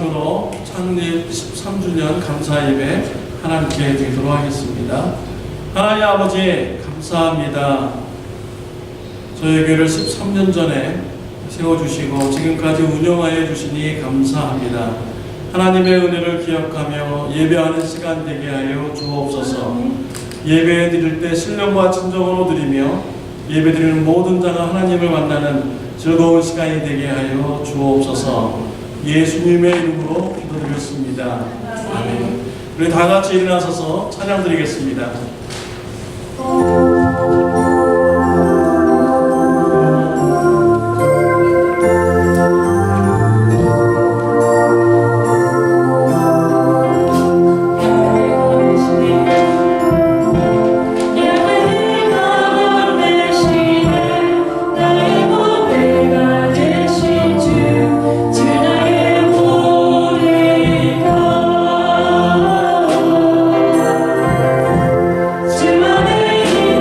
으로 창립 13주년 감사 예배 하나님께 드리도록 하겠습니다. 하나님 아버지 감사합니다. 저희 교회를 13년 전에 세워주시고 지금까지 운영하여 주시니 감사합니다. 하나님의 은혜를 기억하며 예배하는 시간 되게 하여 주옵소서. 예배 드릴 때 신령과 진정으로 드리며 예배 드리는 모든 자가 하나님을 만나는 즐거운 시간이 되게 하여 주옵소서. 예수님의 이름으로 기도드렸습니다. 아멘. 우리 다 같이 일어나서서 찬양 드리겠습니다. 주만의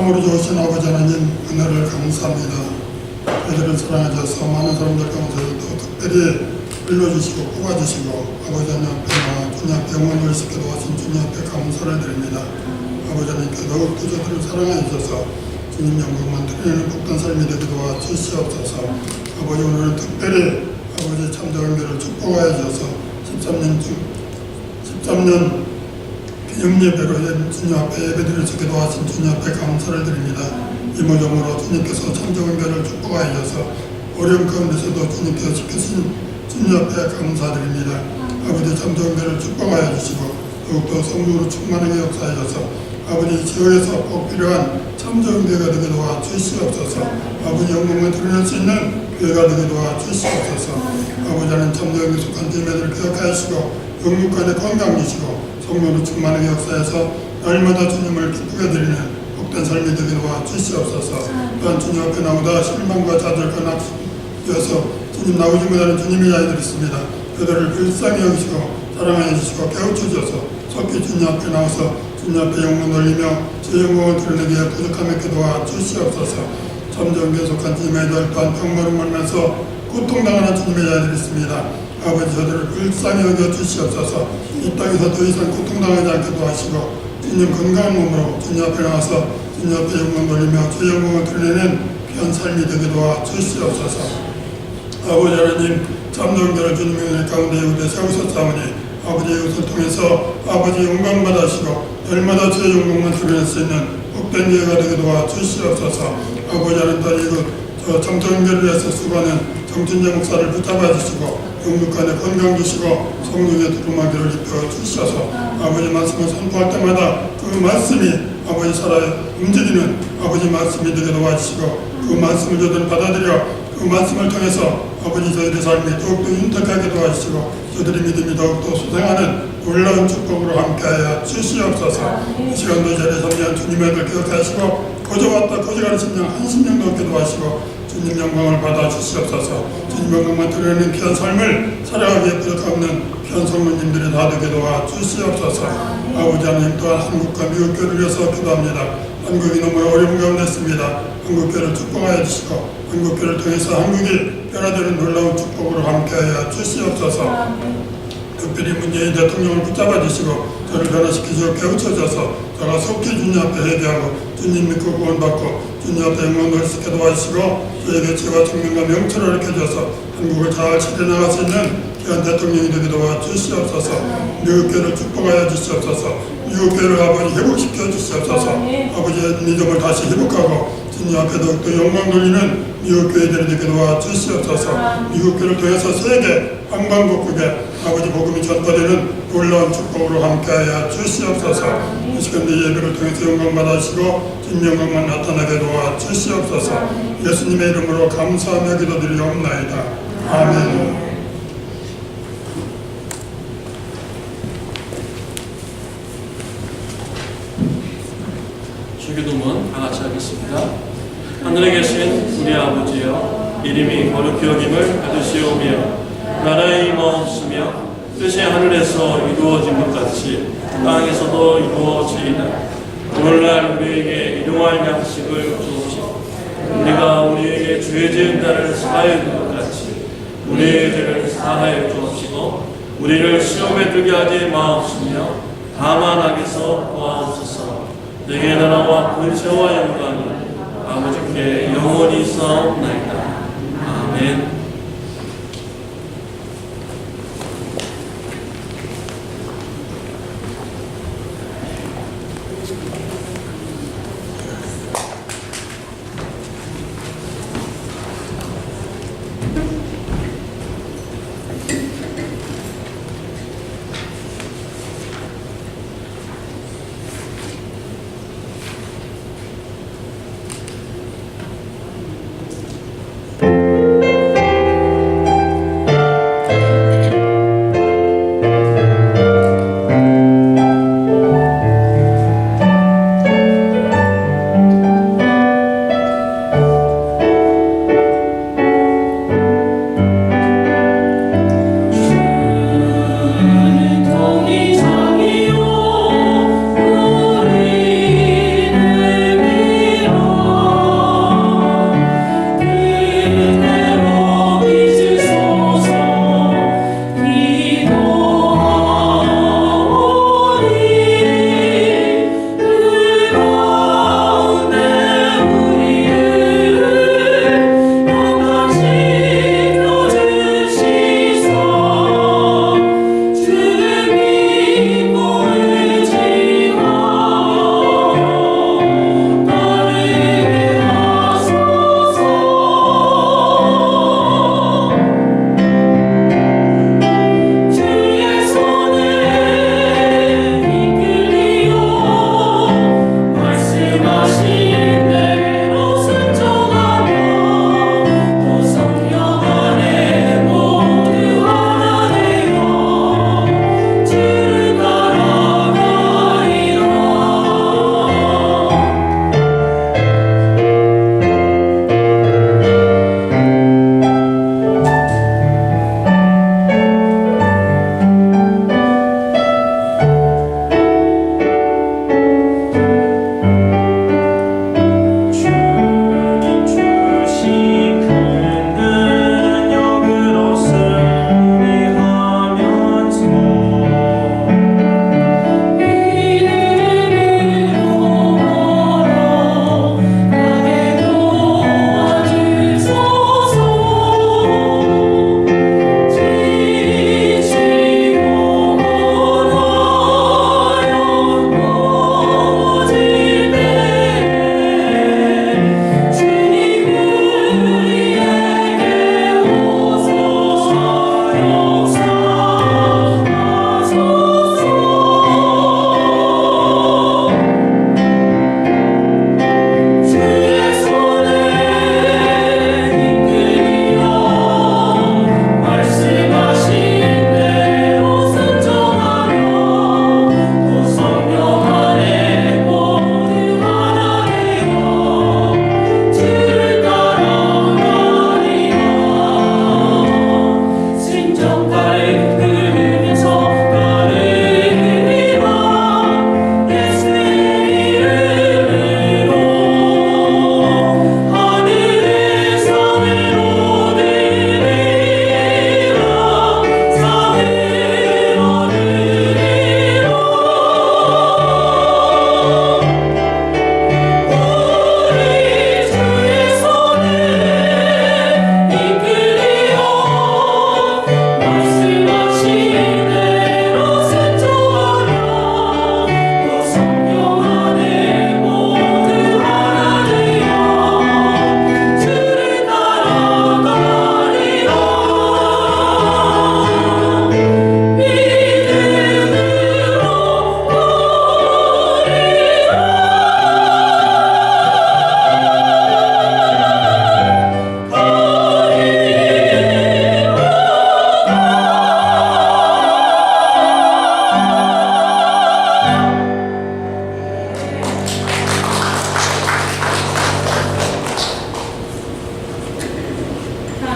참으로 좋으신 아버지 하나님 은혜를 감사합니다. 저희들을 사랑하셔서 많은 사람들 가운데서도 특별히 불러주시고 뽑아주시고 아버지 하나님 앞에 주님 앞에 영원을 시켜 도와신 주님 앞에 감사를 드립니다. 아버지 하나님께 더욱 저희들을 사랑해 주셔서 주님 영광만 드리는 복된 삶이 되게 도와주시옵소서. 아버지 오늘은 특별히 아버지 참정교를 축복하여 주셔서 13년 기념 예배로 주님 앞에 예배드릴 수 있게 도와신 주님 앞에 감사를 드립니다. 이모저모로 주님께서 참정교를 축복하여 주셔서 어려운 가운데서도 주님께서 지키신 주님 앞에 감사드립니다. 아버지 참정교를 축복하여 주시고 더욱더 성도로 충만하게 역사하여 주셔서 아버지 지역에서 꼭 필요한 참정교회가 되게 도와주시옵소서. 아버지 영광을 드러낼 수 있는 교회가 되게 도와주시옵소서. 아버지 하나님 참정교회 속한 주님들을 기억하시고 영육간에 건강 주시고 성도로 충만하게 역사해서 날마다 주님을 기쁘게 드리는 복된 삶이 되게 도와주시옵소서. 또한 주님 앞에 나오다 실망과 좌절과 낙심되어서 주님 나오지 못하는 주님의 아이들이 있습니다. 그들을 불쌍히 여기시고 사랑해 주시고 깨우쳐 주셔서 속히 주님 앞에 나와서 주님 앞에 영광 돌리며 제 영광을 드러내기에 부족함에 기도와 주시옵소서. 참정교회 속한 주님의 아이들 또한 평화를 만나서 고통당하는 주님의 아이들이 있습니다. 아버지 저들을 불쌍히 여겨 주시옵소서. 이 땅에서 더 이상 고통당하지 않게 도와주시고 주님 건강한 몸으로 주님 앞에 나와서 주님 앞에 영광 돌리며 제 영광을 드러내는 귀한 삶이 되게 도와주시옵소서. 아버지 하나님 참정교회를 주님의 은혜 가운데 이곳에 세우셨사오니 아버지 이것을 통해서 아버지 영광 받으시고 날마다 주의 영광만 드러낼 수 있는 복된 예가 되게 도와주시옵소서. 아버지 하나님 딸 이곳 참정교회를 위해서 수고하는 정춘재 목사를 붙잡아 주시고 영육간에 건강 주시고 성령의 두루마기를 입혀 주셔서 아버지 말씀을 선포할 때마다 그 말씀이 아버지 살아 움직이는 아버지 말씀이 되게 도와주시고 그 말씀을 저들은 받아들여 그 말씀을 통해서 아버지 저희들의 삶이 더욱더 윤택하게 도와주시고 저들의 믿음이 더욱더 소생하는 놀라운 축복으로 함께하여 주시옵소서. 이 시간도 이 자리에 섬기한 주님의 들 기억하시고 거저 왔다 거저 가는 심령 한 심령도 없게 도와주시고 주님 영광을 받아 주시옵소서. 주님 영광만 드러내는 귀한 삶을 살아가기에 부족없는 귀한 성도님들이 다 되게 도와 주시옵소서. 아버지 하나님 또한 한국과 미국 교회를 위해서 기도합니다. 한국이 너무 어려운 가운데 있습니다. 한국교회를 축복하여 주시고 한국교회를 통해서 한국이 변화되는 놀라운 축복으로 함께하여 주시옵소서. 특별히 문재인 대통령을 붙잡아 주시고 저를 변화시키시고 깨우쳐줘서 저가 속히 주님 앞에 회개하고 주님 믿고 구원받고 주님 앞에 영광을 시켜 도와주시고 저에게 지혜와 청명과 명철을 이렇게줘서 한국을 잘 지켜나갈 수 있는 귀한 대통령이 되게 도와주시옵소서. 미국교회를 축복하여 주시옵소서. 미국교회를 아버지 회복시켜 주시옵소서. 아버지의 믿음을 다시 회복하고 주님 앞에 더욱더 영광 돌리는 미국교회들이 되게 도와주시옵소서. 미국교회를 통해서 세계 방방곡곡에 아버지 복음이 전파되는 놀라운 축복으로 함께하여 주시옵소서. 이 시간에 예배를 통해서 영광 받으시고 주님 영광만 나타나게 도와주시옵소서. 예수님의 이름으로 감사하며 기도드리옵나이다. 아멘. 주기도문 다 같이 하겠습니다. 하늘에 계신 우리 아버지여, 이름이 거룩히 여김을 받으시오며 나라의 임하옵시며 뜻이 하늘에서 이루어진 것 같이 땅에서도 이루어지이다. 오늘날 우리에게 일용할 양식을 주옵시고 우리가 우리에게 죄 지은 자를 사하여 준 것 같이 우리의 죄를 사하여 주옵시고 우리를 시험에 들게 하지 마옵시며 다만 악에서 구하옵소서. 내게 나라와 권세와 영광이 아버지께 영원히 있사옵나이다. 아멘.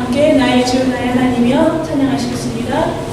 함께 나의 주 나의 하나님이여 찬양하시겠습니다.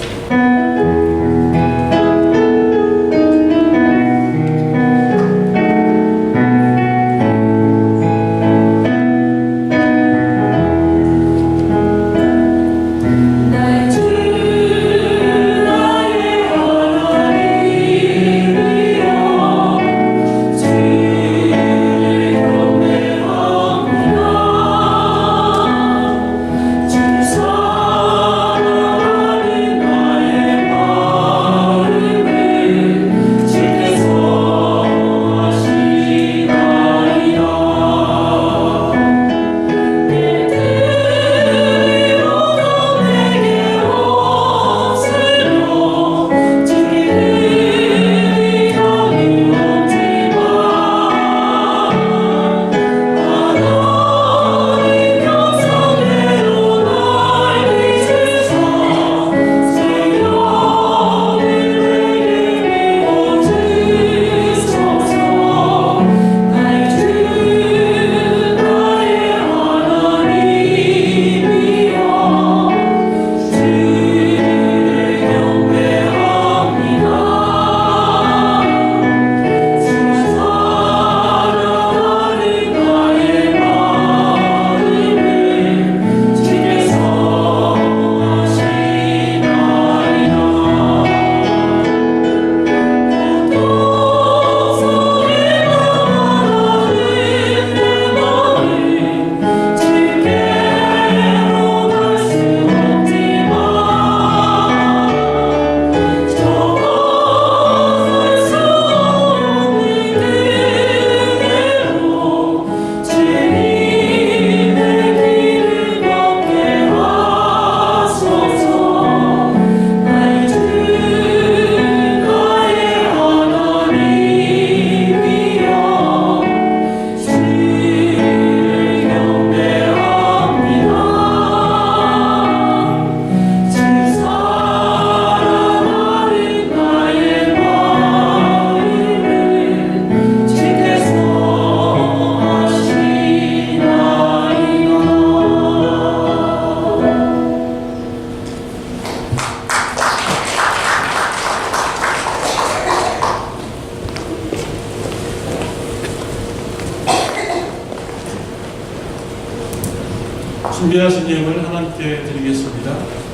준비하신 예물 하나님께 드리겠습니다.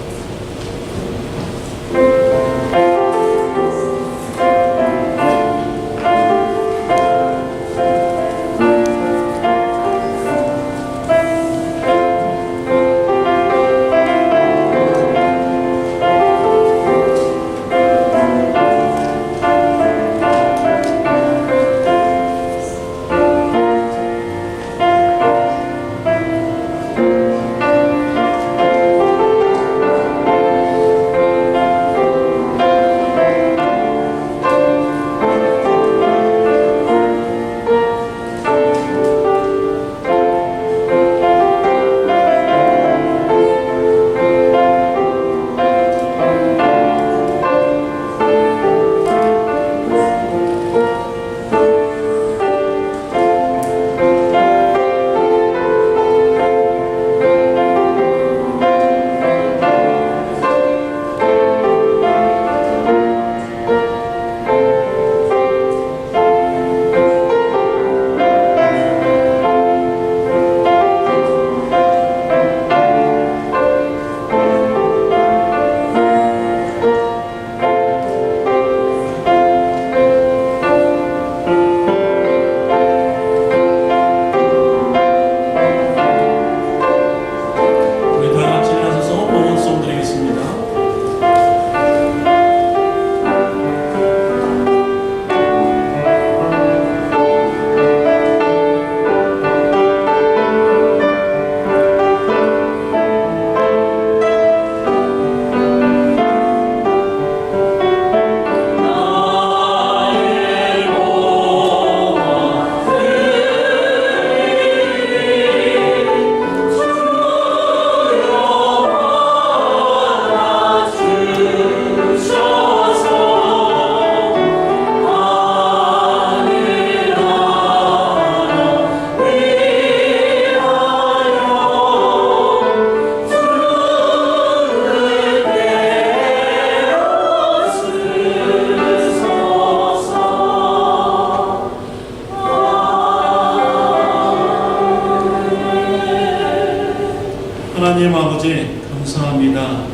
감사합니다.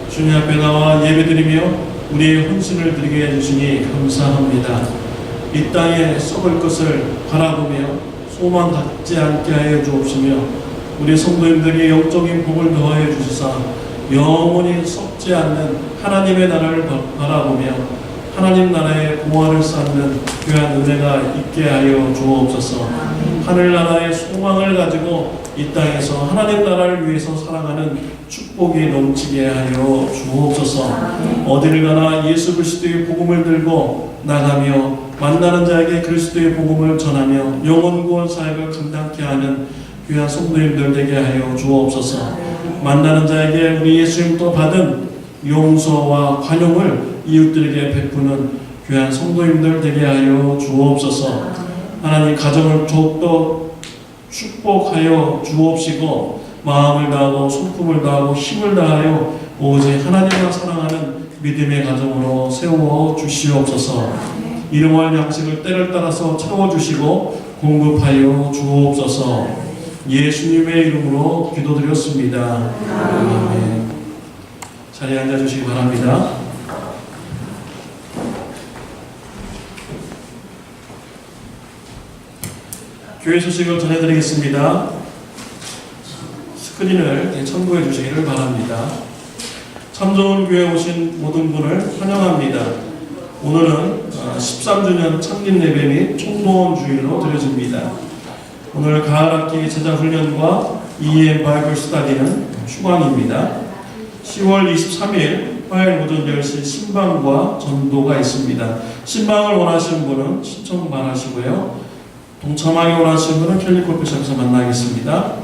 주님 앞에 나와 예배드리며 우리의 헌신을 드리게 해주시니 감사합니다. 이 땅에 썩을 것을 바라보며 소망 갖지 않게 하여 주옵시며 우리 성도님들이 영적인 복을 더하여 주시사 영원히 썩지 않는 하나님의 나라를 바라보며 하나님 나라의 공화를 쌓는 귀한 은혜가 있게 하여 주옵소서. 하늘나라의 소망을 가지고 이 땅에서 하나님 나라를 위해서 살아가는 축복이 넘치게 하여 주옵소서. 어디를 가나 예수 그리스도의 복음을 들고 나가며 만나는 자에게 그리스도의 복음을 전하며 영원구원 사역을 감당케 하는 귀한 성도님들 되게 하여 주옵소서. 만나는 자에게 우리 예수님도 받은 용서와 관용을 이웃들에게 베푸는 귀한 성도님들 되게 하여 주옵소서. 하나님 가정을 더욱더 축복하여 주옵시고 마음을 다하고 손품을 다하고 힘을 다하여 오직 하나님만 사랑하는 믿음의 가정으로 세워 주시옵소서. 일용할 양식을 때를 따라서 채워주시고 공급하여 주옵소서. 예수님의 이름으로 기도드렸습니다. 아멘. 자리에 앉아주시기 바랍니다. 교회 소식을 전해드리겠습니다. 스크린을 첨부해 주시기를 바랍니다. 참 좋은 교회 오신 모든 분을 환영합니다. 오늘은 13주년 창립 예배 및 총무원 주일로 드려집니다. 오늘 가을학기 제자훈련과 EM 바이블 스터디는 휴강입니다. 10월 23일 화요일 오전 10시 신방과 전도가 있습니다. 신방을 원하시는 분은 신청만 하시고요. 동참하기 원하시는 분은 캘리코피샵에서 만나겠습니다.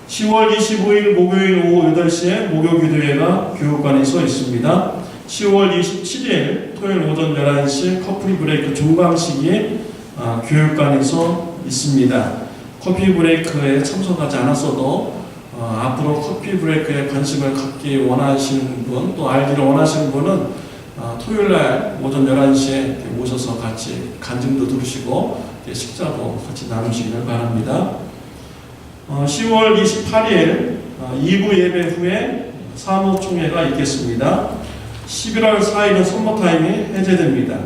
10월 25일 목요일 오후 8시에 목요기도회가 교육관에서 있습니다. 10월 27일 토요일 오전 11시 커피 브레이크 종강 시기에 교육관에서 있습니다. 커피 브레이크에 참석하지 않았어도 앞으로 커피 브레이크에 관심을 갖기 원하시는 분, 또 알기를 원하시는 분은 토요일날 오전 11시에 오셔서 같이 간증도 들으시고 식사도 같이 나누시기를 바랍니다. 10월 28일 2부 예배 후에 사무총회가 있겠습니다. 11월 4일은 선머타임이 해제됩니다.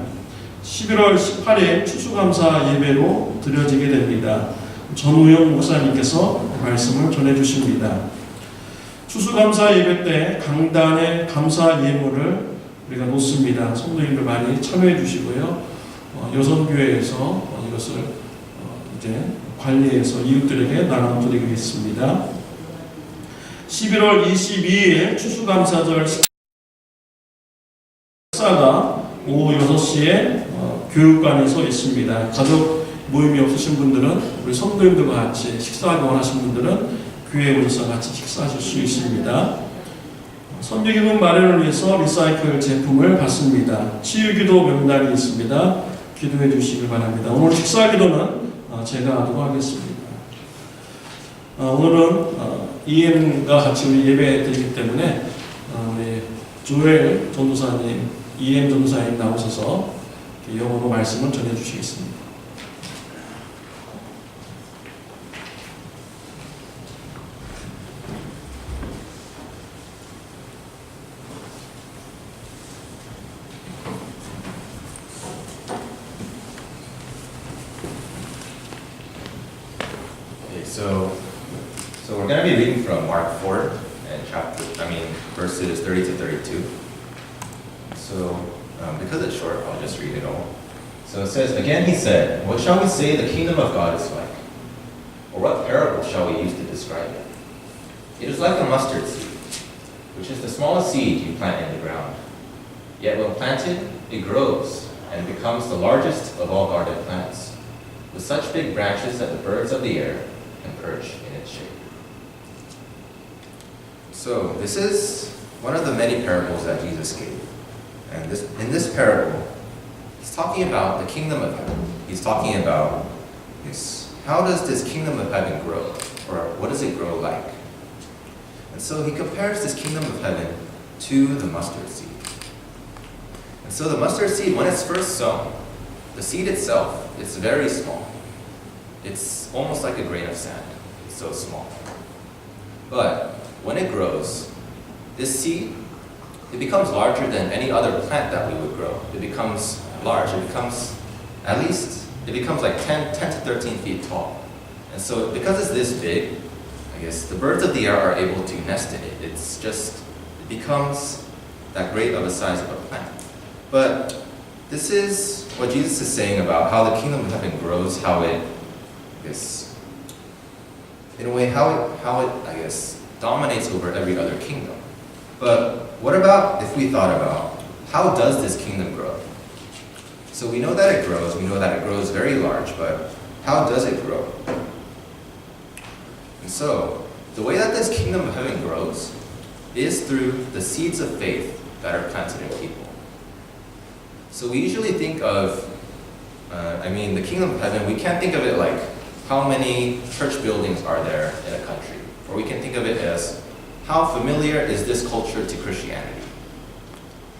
11월 18일 추수감사 예배로 드려지게 됩니다. 전우영 목사님께서 말씀을 전해주십니다. 추수감사 예배 때 강단에 감사 예물을 우리가 놓습니다. 성도님들 많이 참여해 주시고요. 여성교회에서 이것을 이제 관리해서 이웃들에게 나눠드리겠습니다. 11월 22일 추수감사절 식사가 오후 6시에 교육관에서 있습니다. 가족 모임이 없으신 분들은 우리 성도님들과 같이 식사하기 원하시는 분들은 교회에 오셔서 같이 식사하실 수 있습니다. 선교기금 마련을 위해서 리사이클 제품을 받습니다. 치유기도 명단이 있습니다. 기도해 주시길 바랍니다. 오늘 식사기도는 제가 하도록 하겠습니다. 오늘은 EM과 같이 우리 예배 드리기 때문에 우리 조엘 전도사님, EM 전도사님 나오셔서 영어로 말씀을 전해 주시겠습니다. So we're going to be reading from Mark 4 and verses 30 to 32. So because it's short, I'll just read it all. So it says, "Again he said, what shall we say the kingdom of God is like? Or what parable shall we use to describe it? It is like a mustard seed, which is the smallest seed you plant in the ground. Yet when planted, it grows and becomes the largest of all garden plants, with such big branches that the birds of the air can perch in its shade." So this is one of the many parables that Jesus gave. And in this parable, he's talking about the kingdom of heaven. He's talking about how does this kingdom of heaven grow? Or what does it grow like? And so he compares this kingdom of heaven to the mustard seed. And so the mustard seed, when it's first sown, the seed itself is very small. It's almost like a grain of sand. It's so small. But when it grows, this seed, it becomes larger than any other plant that we would grow. It becomes large. It becomes like 10 to 13 feet tall. And so because it's this big, I guess the birds of the air are able to nest in it. It becomes that great of a size of a plant. But this is what Jesus is saying about how the kingdom of heaven grows, how it, I guess, in a way, how it, I guess, dominates over every other kingdom. But what about if we thought about how does this kingdom grow? So we know that it grows. We know that it grows very large, but how does it grow? And so the way that this kingdom of heaven grows is through the seeds of faith that are planted in people. So we usually think of, the kingdom of heaven, we can't think of it like how many church buildings are there in a country. Or we can think of it as how familiar is this culture to Christianity.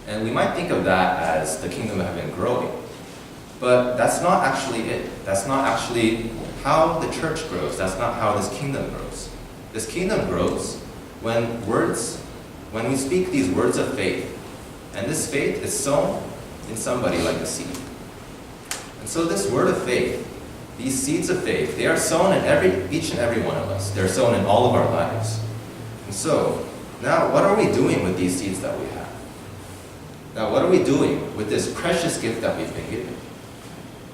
And we might think of that as the kingdom of heaven growing. But that's not actually it. That's not actually how the church grows. That's not how this kingdom grows. This kingdom grows when we speak these words of faith. And this faith is sown in somebody like a seed. And so this word of faith, these seeds of faith, they are sown in each and every one of us. They're sown in all of our lives. And so, now what are we doing with these seeds that we have? Now what are we doing with this precious gift that we've been given?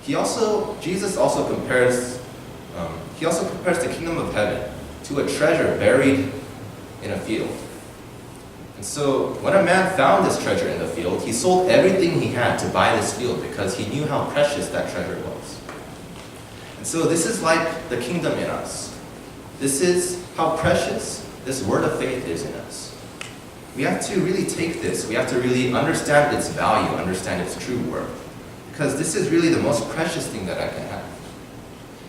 Jesus also compares the kingdom of heaven to a treasure buried in a field. And so when a man found this treasure in the field, he sold everything he had to buy this field because he knew how precious that treasure was. And so this is like the kingdom in us. This is how precious this word of faith is in us. We have to really take this. We have to really understand its value, understand its true worth. Because this is really the most precious thing that I can have.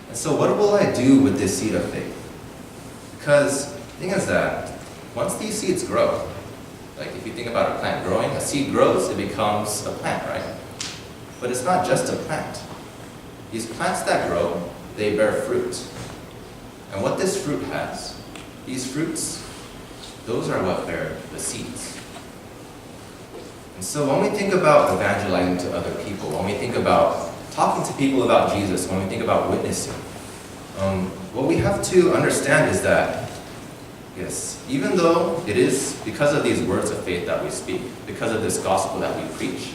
And so what will I do with this seed of faith? Because the thing is that once these seeds grow, like if you think about a plant growing, a seed grows, it becomes a plant, right? But it's not just a plant. These plants that grow, they bear fruit. And what this fruit has, these fruits, those are what bear the seeds. And so when we think about evangelizing to other people, when we think about talking to people about Jesus, when we think about witnessing, what we have to understand is that, yes, even though it is because of these words of faith that we speak, because of this gospel that we preach,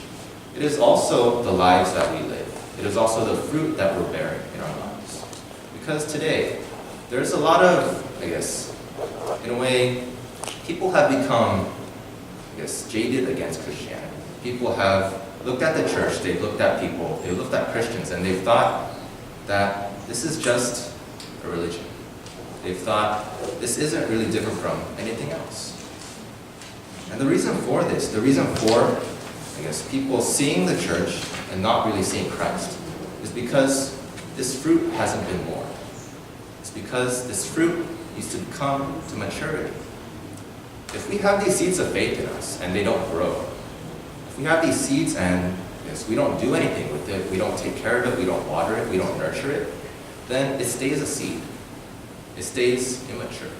it is also the lives that we live. It is also the fruit that we're bearing in our lives. Because today, there's a lot of, in a way, people have become, jaded against Christianity. People have looked at the church, they've looked at people, they've looked at Christians, and they've thought that this is just a religion. They've thought this isn't really different from anything else. And the reason for this, the reason for, people seeing the church and not really seeing Christ is because this fruit hasn't been born. It's because this fruit needs to come to maturity. If we have these seeds of faith in us and they don't grow, if we have these seeds and we don't do anything with it, we don't take care of it, we don't water it, we don't nurture it, then it stays a seed. It stays immature.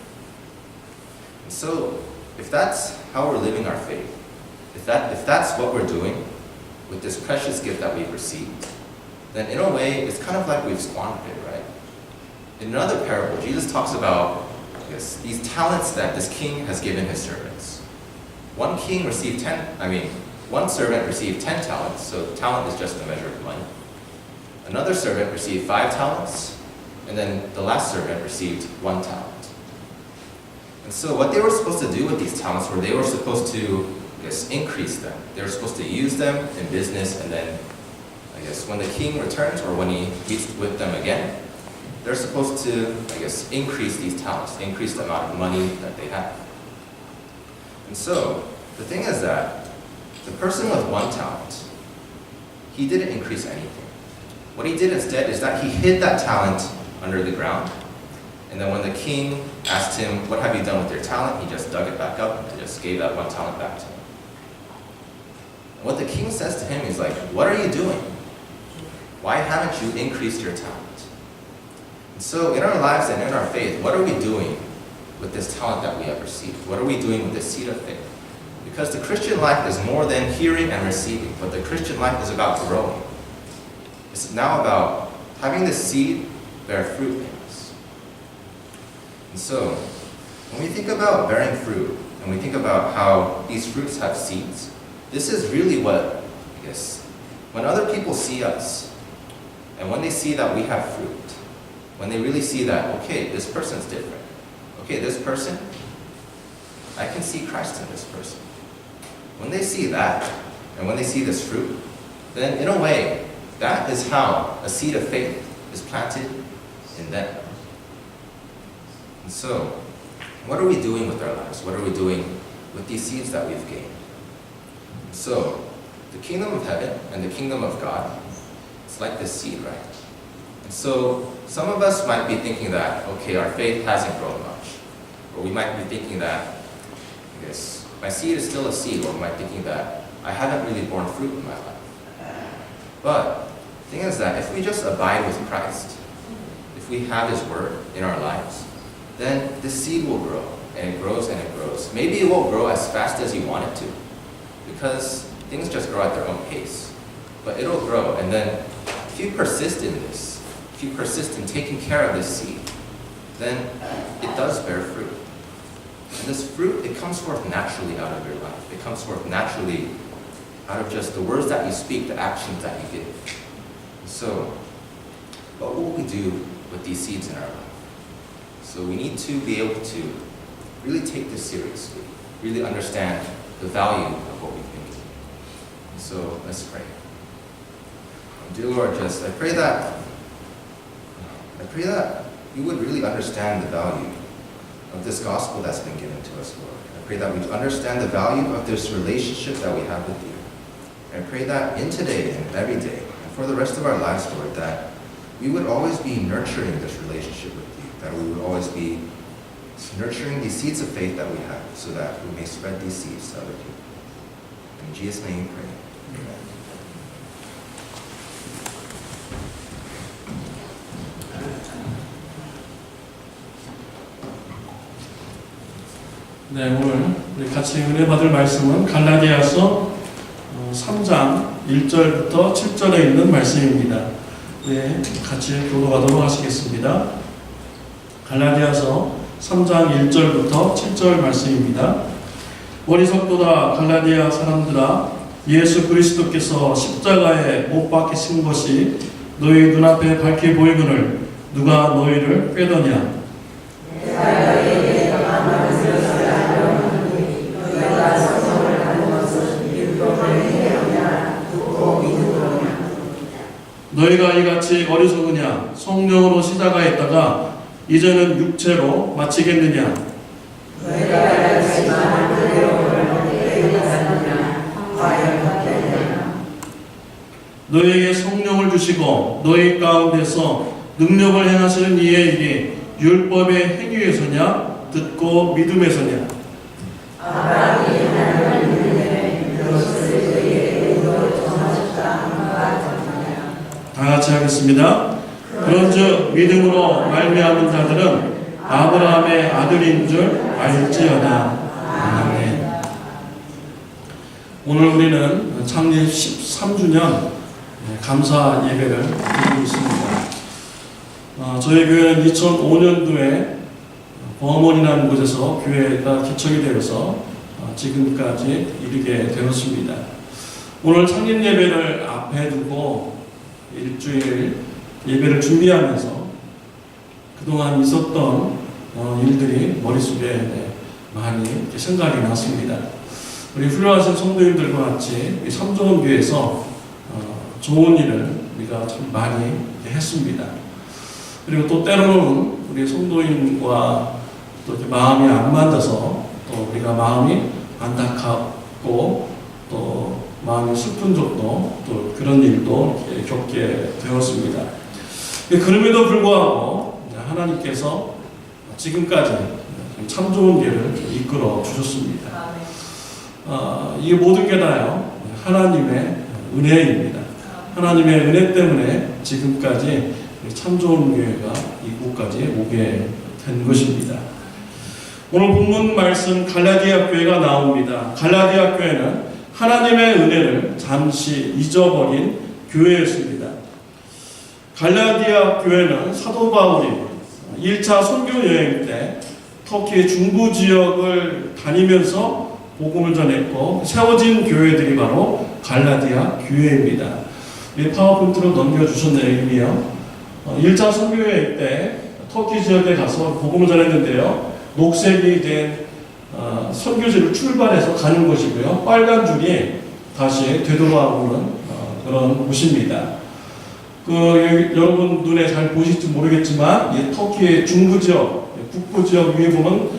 And so, if that's how we're living our faith, if that's what we're doing with this precious gift that we've received, then in a way, it's kind of like we've squandered it, right? In another parable, Jesus talks about these talents that this king has given his servants. One servant received 10 talents, so talent is just a measure of money. Another servant received 5 talents, and then the last servant received 1 talent. And so what they were supposed to do with these talents were they were supposed to, increase them. They were supposed to use them in business, and then, when the king returns or when he meets with them again, they're supposed to, increase these talents, increase the amount of money that they have. And so, the thing is that the person with 1 talent, he didn't increase anything. What he did instead is that he hid that talent under the ground. And then when the king asked him, "What have you done with your talent?" he just dug it back up and just gave that 1 talent back to him. And what the king says to him is like, "What are you doing? Why haven't you increased your talent?" And so in our lives and in our faith, what are we doing with this talent that we have received? What are we doing with this seed of faith? Because the Christian life is more than hearing and receiving, but the Christian life is about growing. It's now about having the seed bear fruit in us. And so, when we think about bearing fruit, and we think about how these fruits have seeds, this is really what, I guess, when other people see us, and when they see that we have fruit, when they really see that, okay, this person's different. Okay, this person, I can see Christ in this person. When they see that, and when they see this fruit, then in a way, that is how a seed of faith is planted in them. And so, what are we doing with our lives? What are we doing with these seeds that we've gained? So, the kingdom of heaven and the kingdom of God, it's like this seed, right? And so, some of us might be thinking that, okay, our faith hasn't grown much. Or we might be thinking that, I guess, my seed is still a seed. Or we might be thinking that I haven't really borne fruit in my life. But the thing is that if we just abide with Christ, if we have His Word in our lives, then the seed will grow, and it grows and it grows. Maybe it won't grow as fast as you want it to, because things just grow at their own pace. But it'll grow, and then if you persist in this, if you persist in taking care of this seed, then it does bear fruit. And this fruit, it comes forth naturally out of your life. It comes forth naturally out of just the words that you speak, the actions that you give. So, what will we do with these seeds in our life? So we need to be able to really take this seriously, really understand the value of what we've been given. So let's pray. Dear Lord, just I pray that you would really understand the value of this gospel that's been given to us, Lord. I pray that we understand the value of this relationship that we have with you. And I pray that in today and every day, and for the rest of our lives, Lord, that we would always be nurturing this relationship with you, that we would always be nurturing these seeds of faith that we have, so that we may spread these seeds to other people. In Jesus' name we pray. Amen. 네, 오늘 우리 같이 은혜 받을 말씀은 갈라디아서 3장 1절부터 7절에 있는 말씀입니다. 네, 같이 교독하도록 하시겠습니다. 갈라디아서 3장 1절부터 7절 말씀입니다. 어리석도다 갈라디아 사람들아, 예수 그리스도께서 십자가에 못 박히신 것이 너희 눈앞에 밝히 보이거늘 누가 너희를 꾀더냐? 너희가 이같이 어리석으냐? 성령으로 시작하였다가 이제는 육체로 마치겠느냐? 너희에게 성령을 주시고 너희 가운데서 능력을 행하시는 이의 일이 율법의 행위에서냐? 듣고 믿음에서냐? 다 같이 하겠습니다. 그런즉 믿음으로 말미암은 자들은 아브라함의 아들인 줄 알지어다. 아멘. 오늘 우리는 창립 13주년 감사 예배를 드리고 있습니다. 저희 교회는 2005년도에 범원이라는 곳에서 교회가 개척이 되어서 지금까지 이르게 되었습니다. 오늘 창립 예배를 앞에 두고 일주일 예배를 준비하면서 그동안 있었던 일들이 머릿속에 많이 생각이 났습니다. 우리 훌륭하신 성도님들과 같이 삼종원교회에서 좋은 일을 우리가 참 많이 했습니다. 그리고 또 때로는 우리 성도인과 또 이렇게 마음이 안 맞아서 또 우리가 마음이 안타깝고 또 마음이 슬픈 적도 또 그런 일도 이렇게 겪게 되었습니다. 그럼에도 불구하고 하나님께서 지금까지 참 좋은 길을 이끌어 주셨습니다. 이 모든 게 다요 하나님의 은혜입니다. 하나님의 은혜 때문에 지금까지 참 좋은 교회가 이곳까지 오게 된 것입니다. 오늘 본문 말씀 갈라디아 교회가 나옵니다. 갈라디아 교회는 하나님의 은혜를 잠시 잊어버린 교회였습니다. 갈라디아 교회는 사도 바울이 1차 선교 여행 때 터키 중부 지역을 다니면서 복음을 전했고 세워진 교회들이 바로 갈라디아 교회입니다. 이 파워포인트로 넘겨주셨네요. 이미요. 1차 선교 여행 때 터키 지역에 가서 복음을 전했는데요. 녹색이 된 선교지를 출발해서 가는 곳이고요. 빨간 줄이 다시 되돌아오는 그런 곳입니다. 여러분 눈에 잘 보실지 모르겠지만 이 터키의 중부 지역, 북부 지역 위에 보면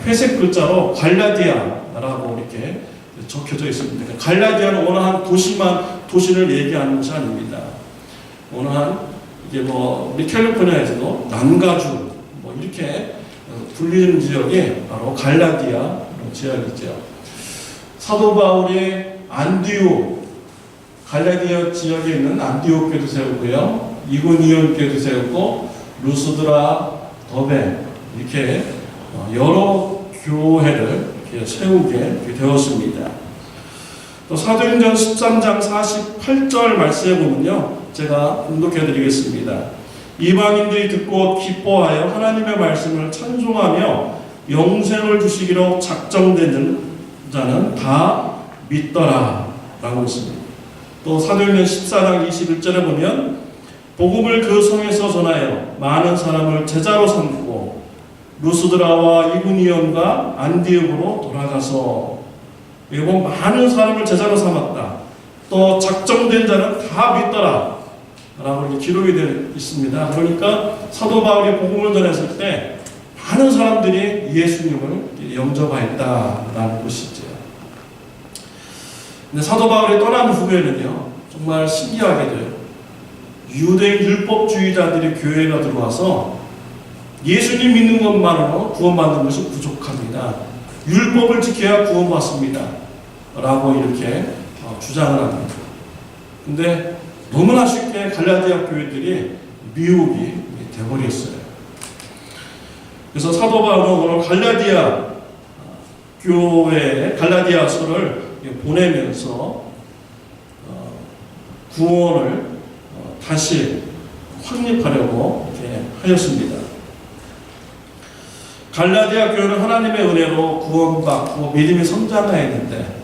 회색 글자로 갈라디아라고 이렇게 적혀져 있습니다. 갈라디아는 어느 한 도시를 얘기하는 것이 아닙니다. 어느 한 이게 우리 캘리포니아에서도 남가주 이렇게 불리는 지역이 바로 갈라디아 지역이죠. 사도 바울이 갈라디아 지역에 있는 안디옥 교회도 세우고요. 이고니온 교회도 세우고 루스드라, 더베 이렇게 여러 교회를 이렇게 세우게 되었습니다. 또 사도행전 13장 48절 말씀에 보면요. 제가 분독해 드리겠습니다. 이방인들이 듣고 기뻐하여 하나님의 말씀을 찬송하며 영생을 주시기로 작정된 자는 다 믿더라 라고 했습니다. 또 사도행전 14장 21절에 보면 복음을 그 성에서 전하여 많은 사람을 제자로 삼고 루스드라와 이구니온과 안디옥으로 돌아가서 그리고 많은 사람을 제자로 삼았다. 또 작정된 자는 다 믿더라 라고 이렇게 기록이 되어 있습니다. 그러니까 사도 바울이 복음을 전했을 때 많은 사람들이 예수님을 영접하였다라는 것이죠. 근데 사도 바울이 떠난 후에는요, 정말 신기하게도요, 유대인 율법주의자들이 교회가 들어와서 예수님 믿는 것만으로 구원받는 것이 부족합니다. 율법을 지켜야 구원받습니다. 라고 이렇게 주장을 합니다. 근데 너무나 쉽게 갈라디아 교회들이 미혹이 되어버렸어요. 그래서 사도 바울은 오늘 갈라디아 교회에 갈라디아서를 보내면서 구원을 다시 확립하려고 이렇게 하였습니다. 갈라디아 교회는 하나님의 은혜로 구원받고 믿음이 성장해야 했는데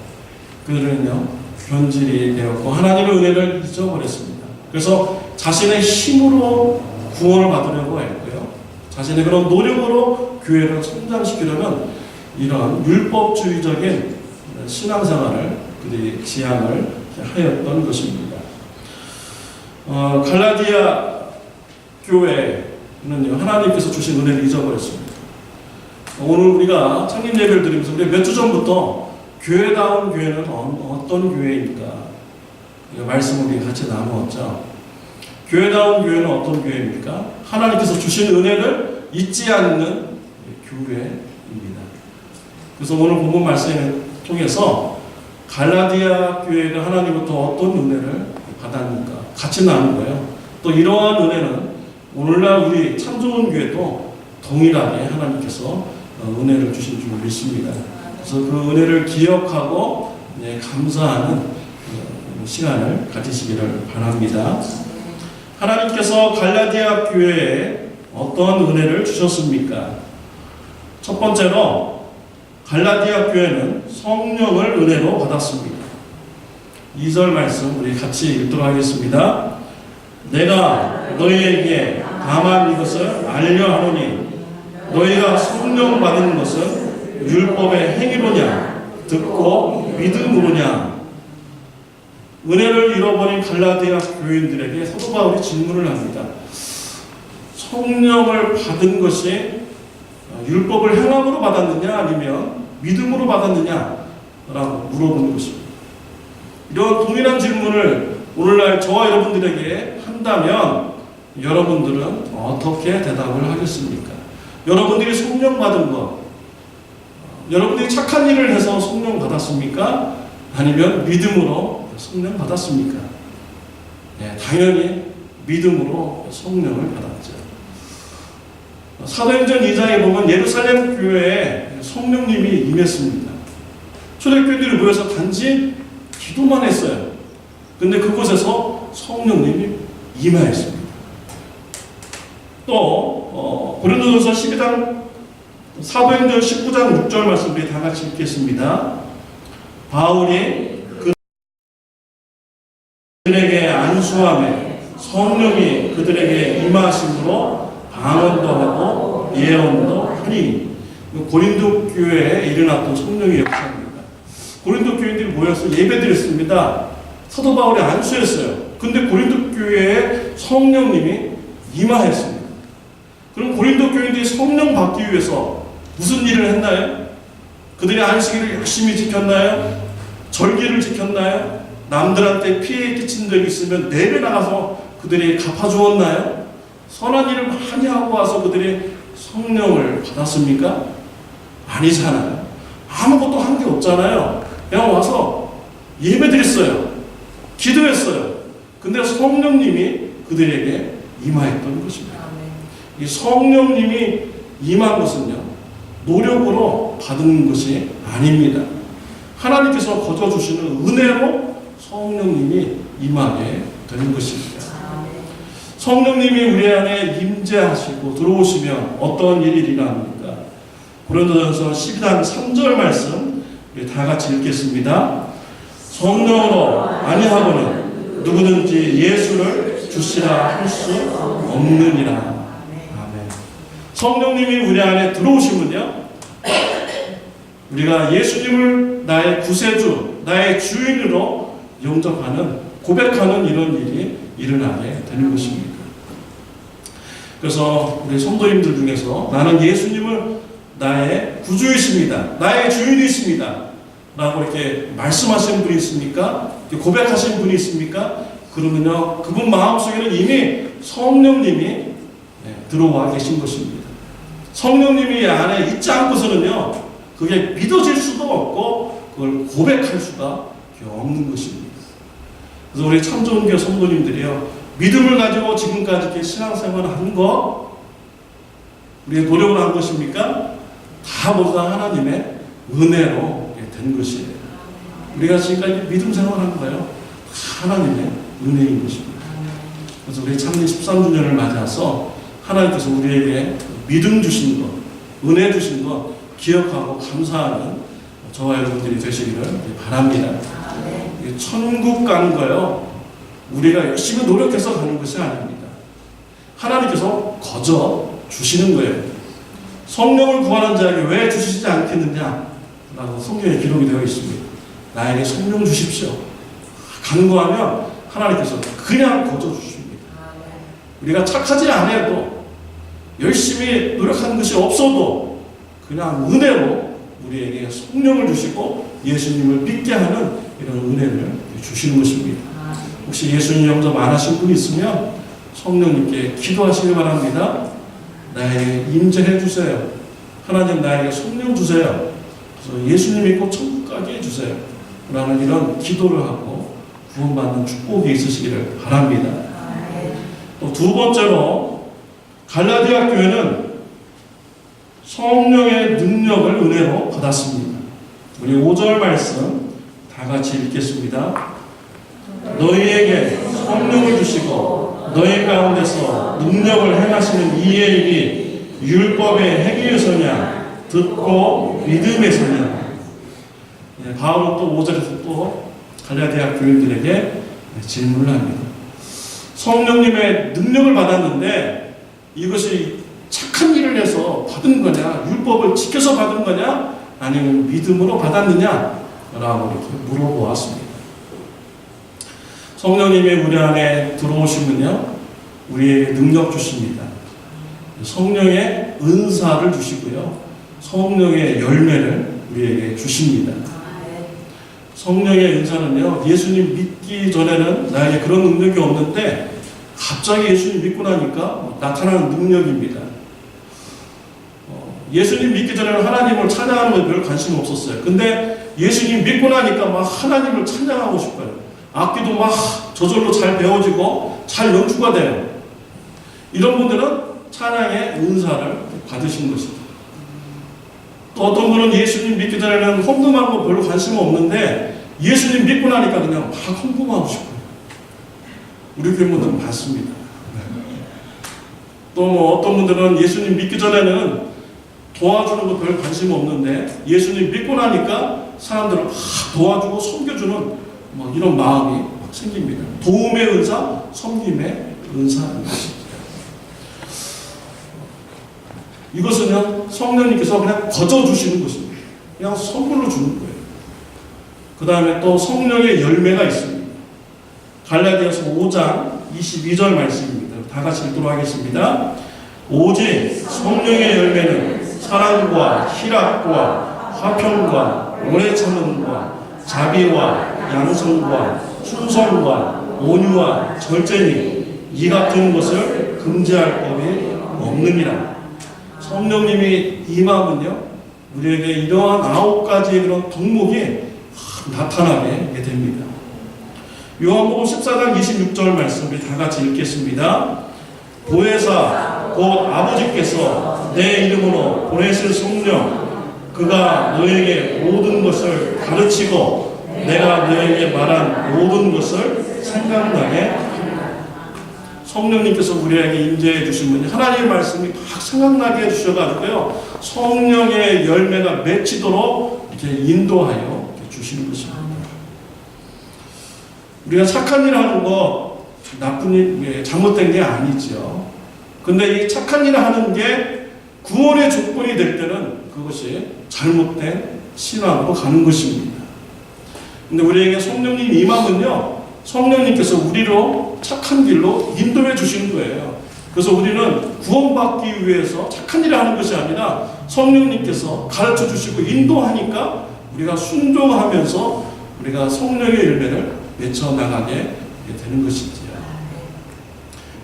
그들은요 변질이 되었고 하나님의 은혜를 잊어버렸습니다. 그래서 자신의 힘으로 구원을 받으려고 했고요. 자신의 그런 노력으로 교회를 성장시키려면 이런 율법주의적인 신앙생활을 그들이 지향을 하였던 것입니다. 갈라디아 교회는요 하나님께서 주신 은혜를 잊어버렸습니다. 오늘 우리가 창립 예배를 드리면서 우리 몇 주 전부터 교회다운 교회는 어떤 교회입니까? 말씀을 우리 같이 나누었죠. 교회다운 교회는 어떤 교회입니까? 하나님께서 주신 은혜를 잊지 않는 교회입니다. 그래서 오늘 본문 말씀을 통해서 갈라디아 교회가 하나님부터 어떤 은혜를 받았는가 같이 나눈 거예요. 또 이러한 은혜는 오늘날 우리 참 좋은 교회도 동일하게 하나님께서 은혜를 주신 줄 믿습니다. 그래서 그 은혜를 기억하고 감사하는 시간을 가지시기를 바랍니다. 하나님께서 갈라디아 교회에 어떤 은혜를 주셨습니까? 첫 번째로 갈라디아 교회는 성령을 은혜로 받았습니다. 2절 말씀 우리 같이 읽도록 하겠습니다. 내가 너희에게 다만 이것을 알려 하노니 너희가 성령 받은 것은 율법의 행위로냐 듣고 믿음으로냐. 은혜를 잃어버린 갈라디아 교인들에게 사도 바울이 질문을 합니다. 성령을 받은 것이 율법을 행함으로 받았느냐 아니면 믿음으로 받았느냐 라고 물어보는 것입니다. 이런 동일한 질문을 오늘날 저와 여러분들에게 한다면 여러분들은 어떻게 대답을 하겠습니까? 여러분들이 성령 받은 것, 여러분들이 착한 일을 해서 성령 받았습니까? 아니면 믿음으로 성령 받았습니까? 네, 당연히 믿음으로 성령을 받았죠. 사도행전 2장에 보면 예루살렘 교회에 성령님이 임했습니다. 초대교인들이 모여서 단지 기도만 했어요. 근데 그곳에서 성령님이 임하였습니다. 또 고린도전서 12장 사도행전 19장 6절 말씀 우리 다 같이 읽겠습니다. 바울이 그들에게 안수함에 성령이 그들에게 임하심으로 방언도 하고 예언도 하니, 고린도 교회에 일어났던 성령의 역사입니다. 고린도 교인들이 모여서 예배드렸습니다. 사도 바울이 안수했어요. 근데 고린도 교회에 성령님이 임하였습니다. 그럼 고린도 교인들이 성령 받기 위해서 무슨 일을 했나요? 그들이 안식일을 열심히 지켰나요? 절기를 지켰나요? 남들한테 피해 끼친 적이 있으면 내려 나가서 그들이 갚아주었나요? 선한 일을 많이 하고 와서 그들이 성령을 받았습니까? 아니잖아요. 아무것도 한 게 없잖아요. 그냥 와서 예배드렸어요. 기도했어요. 근데 성령님이 그들에게 임하였던 것입니다. 이 성령님이 임한 것은요, 노력으로 받은 것이 아닙니다. 하나님께서 거저주시는 은혜로 성령님이 임하게 되는 것입니다. 성령님이 우리 안에 임재하시고 들어오시면 어떤 일이 일어납니까? 고린도전서 12장 3절 말씀 우리 다 같이 읽겠습니다. 성령으로 아니하고는 누구든지 예수를 주시라 할 수 없느니라. 아멘. 성령님이 우리 안에 들어오시면요, 우리가 예수님을 나의 구세주, 나의 주인으로 영접하는, 고백하는 이런 일이 일어나게 되는 것입니다. 그래서 우리 성도님들 중에서 나는 예수님을 나의 구주이십니다, 나의 주인이십니다 라고 이렇게 말씀하시는 분이 있습니까? 고백하시는 분이 있습니까? 그러면요, 그분 마음속에는 이미 성령님이 들어와 계신 것입니다. 성령님이 안에 있지 않고서는요, 그게 믿어질 수도 없고 그걸 고백할 수가 없는 것입니다. 그래서 우리 참 좋은 교회 성도님들이요, 믿음을 가지고 지금까지 이렇게 신앙생활을 한 거, 우리가 노력을 한 것입니까? 다 모두 다 하나님의 은혜로 된 것이에요. 우리가 지금까지 믿음 생활한 거예요, 다 하나님의 은혜인 것입니다. 그래서 우리 창립 13주년을 맞아서 하나님께서 우리에게 믿음 주신 것, 은혜 주신 것 기억하고 감사하는 저와 여러분들이 되시기를 바랍니다. 천국 가는 거요, 우리가 열심히 노력해서 가는 것이 아닙니다. 하나님께서 거저 주시는 거예요. 성령을 구하는 자에게 왜 주시지 않겠느냐 라고 성경에 기록이 되어 있습니다. 나에게 성령 주십시오. 간구하면 하나님께서 그냥 거저 주십니다. 우리가 착하지 않아도, 열심히 노력하는 것이 없어도 그냥 은혜로 우리에게 성령을 주시고 예수님을 믿게 하는 이런 은혜를 주시는 것입니다. 혹시 예수님 영접 안 하신 분이 있으면 성령님께 기도하시기 바랍니다. 나에게 임재해 주세요. 하나님, 나에게 성령 주세요. 그래서 예수님 믿고 천국 가게 해주세요 라는 이런 기도를 하고 구원받는 축복이 있으시기를 바랍니다. 또 두 번째로, 갈라디아 교회는 성령의 능력을 은혜로 받았습니다. 우리 5절 말씀 다 같이 읽겠습니다. 너희에게 성령을 주시고 너희 가운데서 능력을 행하시는 이의 일이 율법의 행위에서냐 듣고 믿음에서냐. 바울은 또 5절에서 또 갈라디아 교인들에게 질문을 합니다. 성령님의 능력을 받았는데 이것이 착한 일을 해서 받은 거냐, 율법을 지켜서 받은 거냐, 아니면 믿음으로 받았느냐 라고 이렇게 물어보았습니다. 성령님이 우리 안에 들어오시면요, 우리에게 능력 주십니다. 성령의 은사를 주시고요, 성령의 열매를 우리에게 주십니다. 성령의 은사는요, 예수님 믿기 전에는 나에게 그런 능력이 없는데 갑자기 예수님 믿고 나니까 나타나는 능력입니다. 예수님 믿기 전에는 하나님을 찬양하는 것에 별 관심 없었어요. 근데 예수님 믿고 나니까 막 하나님을 찬양하고 싶어요. 악기도 막 저절로 잘 배워지고 잘 연주가 돼요. 이런 분들은 찬양의 은사를 받으신 것입니다. 또 어떤 분은 예수님 믿기 전에는 헌금하는 거 별로 관심 없는데 예수님 믿고 나니까 그냥 막 헌금하고 싶어요. 우리 교회 분들은 많습니다. 또 뭐 어떤 분들은 예수님 믿기 전에는 도와주는 거 별 관심 없는데 예수님 믿고 나니까 사람들을 막 도와주고 섬겨주는 뭐 이런 마음이 막 생깁니다. 도움의 은사, 섬김의 은사인 것입니다. 이것은요, 성령님께서 그냥 거저주시는 것입니다. 그냥 선물로 주는 거예요. 그 다음에 또 성령의 열매가 있습니다. 갈라디아서 5장 22절 말씀입니다. 다 같이 읽도록 하겠습니다. 오직 성령의 열매는 사랑과 희락과 화평과 오래 참음과 자비와 양성과 충성과 온유와 절제니 이 같은 것을 금지할 법이 없느니라. 성령님이 임하면요, 우리에게 이러한 9가지의 그런 덕목이 나타나게 됩니다. 요한복음 14장 26절 말씀을 다 같이 읽겠습니다. 보혜사 곧 아버지께서 내 이름으로 보내실 성령 그가 너에게 모든 것을 가르치고 내가 너에게 말한 모든 것을 생각나게 성령님께서 우리에게 임재해 주시면 하나님의 말씀이 막 생각나게 해주셔가지고요, 성령의 열매가 맺히도록 이렇게 인도하여 주시는 것입니다. 우리가 착한 일 하는 거 나쁜 일, 잘못된 게 아니죠. 근데 이 착한 일을 하는 게 구원의 조건이 될 때는 그것이 잘못된 신앙으로 가는 것입니다. 근데 우리에게 성령님 임하면요, 성령님께서 우리로 착한 길로 인도해 주시는 거예요. 그래서 우리는 구원받기 위해서 착한 일을 하는 것이 아니라 성령님께서 가르쳐 주시고 인도하니까 우리가 순종하면서 우리가 성령의 열매를 맺혀 나가게 되는 것이지요.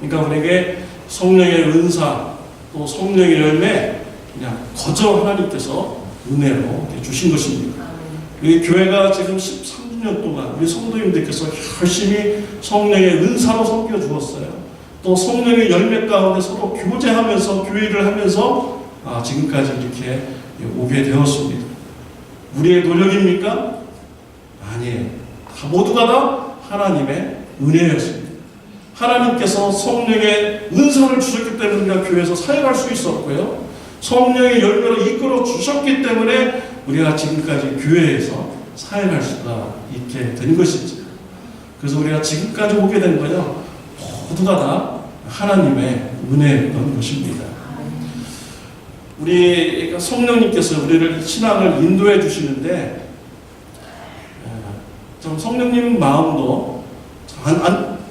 그러니까 우리에게 성령의 은사 또 성령의 열매 그냥 거저 하나님께서 은혜로 주신 것입니다. 우리 교회가 지금 13년 동안 우리 성도님들께서 열심히 성령의 은사로 섬겨 주었어요. 또 성령의 열매 가운데 서로 교제하면서 교회를 하면서 지금까지 이렇게 오게 되었습니다. 우리의 노력입니까? 아니에요. 모두가 다 하나님의 은혜였습니다. 하나님께서 성령의 은사를 주셨기 때문에 우리가 교회에서 사역할 수 있었고요, 성령의 열매로 이끌어 주셨기 때문에 우리가 지금까지 교회에서 사역할 수가 있게 된 것이죠. 그래서 우리가 지금까지 오게 된 거요, 모두가 다 하나님의 은혜였던 것입니다. 우리 성령님께서 우리를 신앙을 인도해 주시는데 좀 성령님 마음도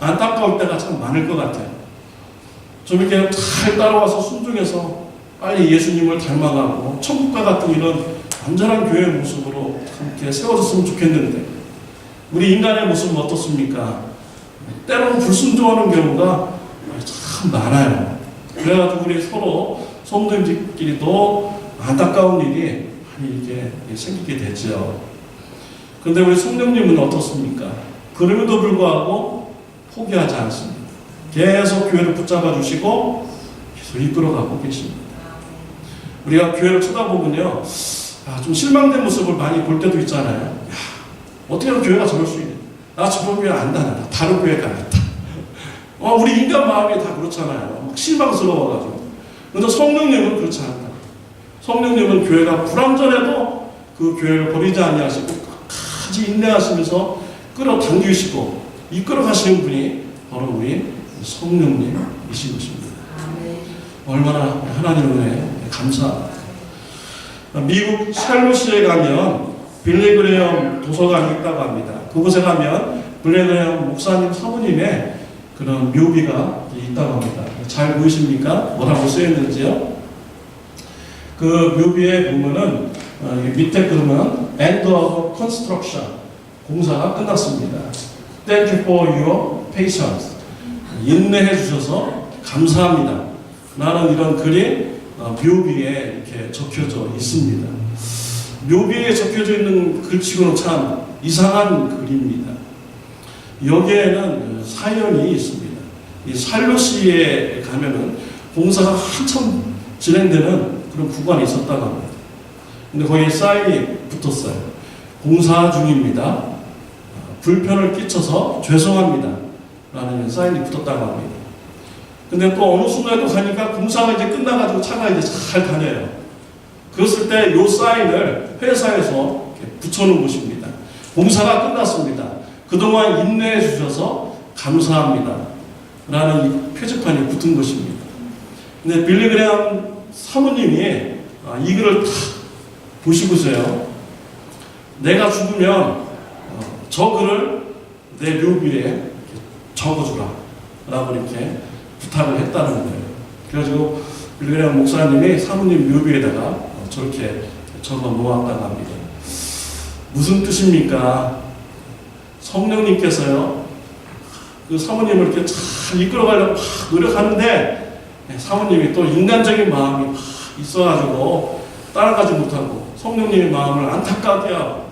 안타까울 때가 참 많을 것 같아요. 좀 이렇게 잘 따라와서 순종해서 빨리 예수님을 닮아가고 천국과 같은 이런 완전한 교회의 모습으로 이렇게 세워졌으면 좋겠는데 우리 인간의 모습은 어떻습니까? 때로는 불순종하는 경우가 참 많아요. 그래가지고 우리 서로 성도님들끼리도 안타까운 일이 많이 이게 생기게 되죠. 그런데 우리 성령님은 어떻습니까? 그럼에도 불구하고 포기하지 않습니다. 계속 교회를 붙잡아 주시고 계속 이끌어가고 계십니다. 우리가 교회를 쳐다보면요, 좀 실망된 모습을 많이 볼 때도 있잖아요. 야, 어떻게 하면 교회가 저럴 수 있냐? 나 저런 교회 안 다닌다. 다른 교회 가겠다. 우리 인간 마음이 다 그렇잖아요. 막 실망스러워가지고. 그런데 성령님은 그렇지 않다. 성령님은 교회가 불완전해도 그 교회를 버리지 아니하시고 끝까지 인내하시면서 끌어당기시고 이끌어가시는 분이 바로 우리 성령님이신 것입니다. 얼마나 하나님 은혜에 감사합니다. 미국 샬롯시에 가면 빌리그레엄 도서관이 있다고 합니다. 그곳에 가면 빌리그레엄 목사님 사모님의 그런 묘비가 있다고 합니다. 잘 보이십니까? 뭐라고 쓰여있는지요? 그 묘비에 보면은 밑에 그러면 End of Construction, 공사가 끝났습니다. Thank you for your patience. 인내해 주셔서 감사합니다. 라는 이런 글이 묘비에 이렇게 적혀져 있습니다. 묘비에 적혀져 있는 글치고는 참 이상한 글입니다. 여기에는 사연이 있습니다. 이 샬롯시에 가면은 공사가 한참 진행되는 그런 구간이 있었다고 합니다. 근데 거기에 사인이 붙었어요. 공사 중입니다. 불편을 끼쳐서 죄송합니다. 라는 사인이 붙었다고 합니다. 근데 또 어느 순간에 또 가니까 공사가 이제 끝나가지고 차가 이제 잘 다녀요. 그랬을 때 이 사인을 회사에서 이렇게 붙여놓은 것입니다. 공사가 끝났습니다. 그동안 인내해 주셔서 감사합니다. 라는 이 표지판이 붙은 것입니다. 근데 빌리 그레함 사모님이 이 글을 다 보시고서요. 내가 죽으면 저 글을 내 묘비에 적어주라. 라고 이렇게 부탁을 했다는 거예요. 그래가지고 빌리 그레함 목사님이 사모님 묘비에다가 저렇게 적어 놓았다고 합니다. 무슨 뜻입니까? 성령님께서요, 그 사모님을 이렇게 잘 이끌어가려고 막 노력하는데, 사모님이 또 인간적인 마음이 막 있어가지고 따라가지 못하고, 성령님의 마음을 안타깝게 하고,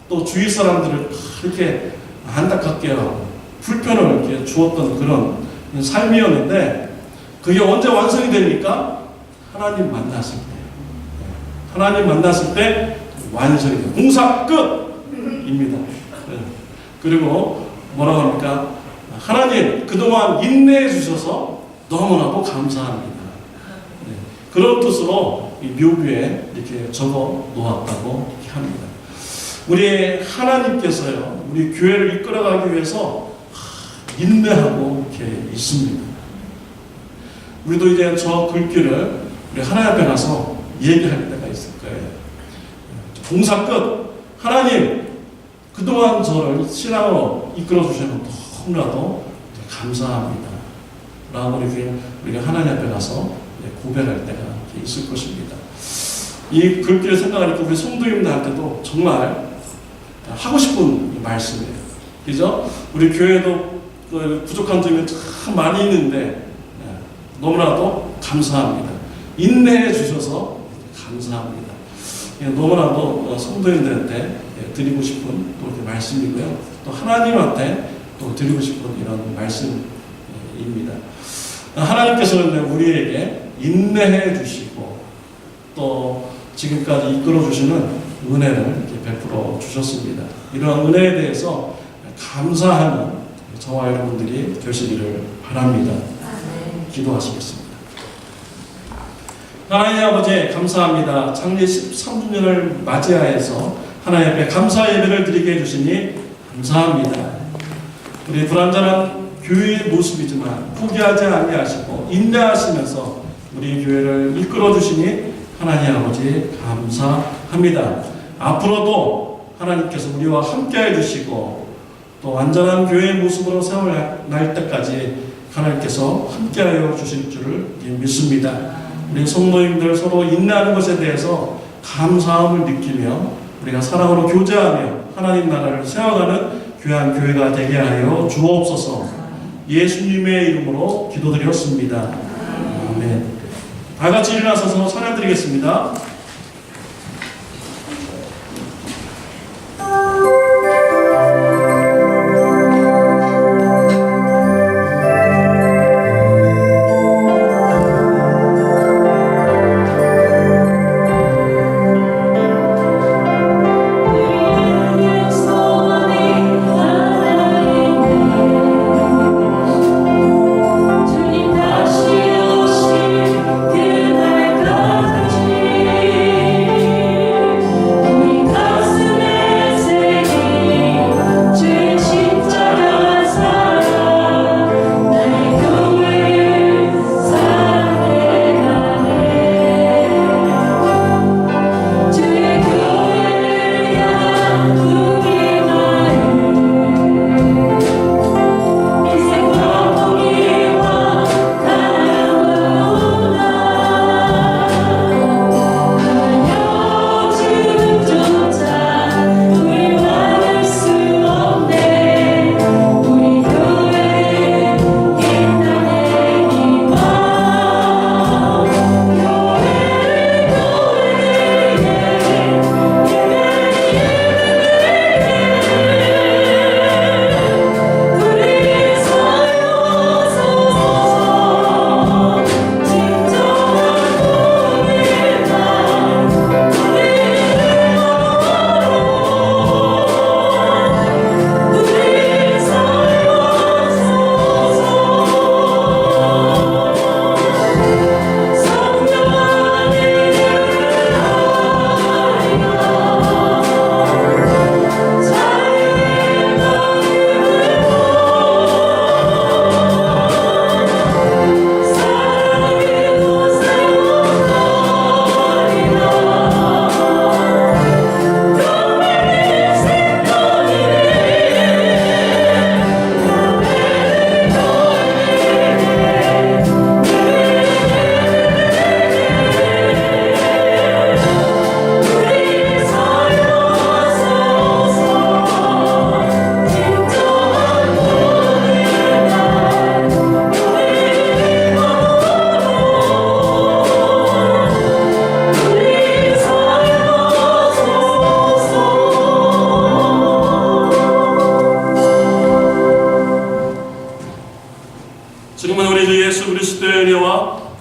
또 주위 사람들을 이렇게 안타깝게 하고, 불편을 이렇게 주었던 그런 삶이었는데, 그게 언제 완성이 됩니까? 하나님 만났을 때. 하나님 만났을 때 완성이 돼요. 공사 끝입니다. 그리고 뭐라고 합니까? 하나님 그동안 인내해 주셔서 너무나도 감사합니다. 그런 뜻으로 이 묘비에 이렇게 적어 놓았다고 이렇게 합니다. 우리 하나님께서요, 우리 교회를 이끌어가기 위해서 인내하고 이렇게 있습니다. 우리도 이제 저 글귀를 우리 하나님 앞에 가서 얘기할 때가 있을 거예요. 공사 끝. 하나님, 그동안 저를 신앙으로 이끌어 주셔서 너무나도 감사합니다. 라고 이렇게 우리가 하나님 앞에 가서 고백할 때가 있을 것입니다. 이 글귀를 생각하니까 우리 성도님들한테도 정말 하고 싶은 말씀이에요. 그죠? 우리 교회도 부족한 점이 참 많이 있는데 너무나도 감사합니다. 인내해 주셔서 감사합니다. 너무나도 성도님들한테 드리고 싶은 또 이렇게 말씀이고요. 또 하나님한테 또 드리고 싶은 이런 말씀입니다. 하나님께서는 우리에게 인내해 주시고 또 지금까지 이끌어 주시는 은혜를 이렇게 베풀어 주셨습니다. 이러한 은혜에 대해서 감사하는 저와 여러분들이 되시기를 바랍니다. 기도하시겠습니다. 하나님 아버지 감사합니다. 창립 13주년을 맞이하여서 하나님 앞에 감사 예배를 드리게 해주시니 감사합니다. 우리 불완전한 교회의 모습이지만 포기하지 아니하시고 인내하시면서 우리 교회를 이끌어 주시니 하나님 아버지 감사합니다. 앞으로도 하나님께서 우리와 함께해 주시고 또 완전한 교회의 모습으로 세워날 때까지 하나님께서 함께하여 주실 줄을 믿습니다. 우리 성도님들 서로 인내하는 것에 대해서 감사함을 느끼며 우리가 사랑으로 교제하며 하나님 나라를 세워가는 귀한 교회가 되게 하여 주옵소서. 예수님의 이름으로 기도드렸습니다. 아멘. 다 같이 일어나서서 찬양드리겠습니다. 주님 다시 오실 그날까지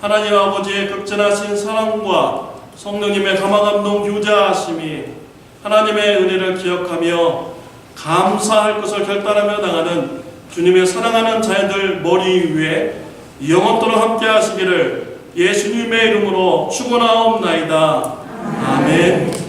하나님 아버지의 극진하신 사랑과 성령님의 감화감동 교제하심이 하나님의 은혜를 기억하며 감사할 것을 결단하며 나가는 주님의 사랑하는 자녀들 머리 위에 영원토록 함께 하시기를 예수님의 이름으로 축원하옵나이다. 아멘.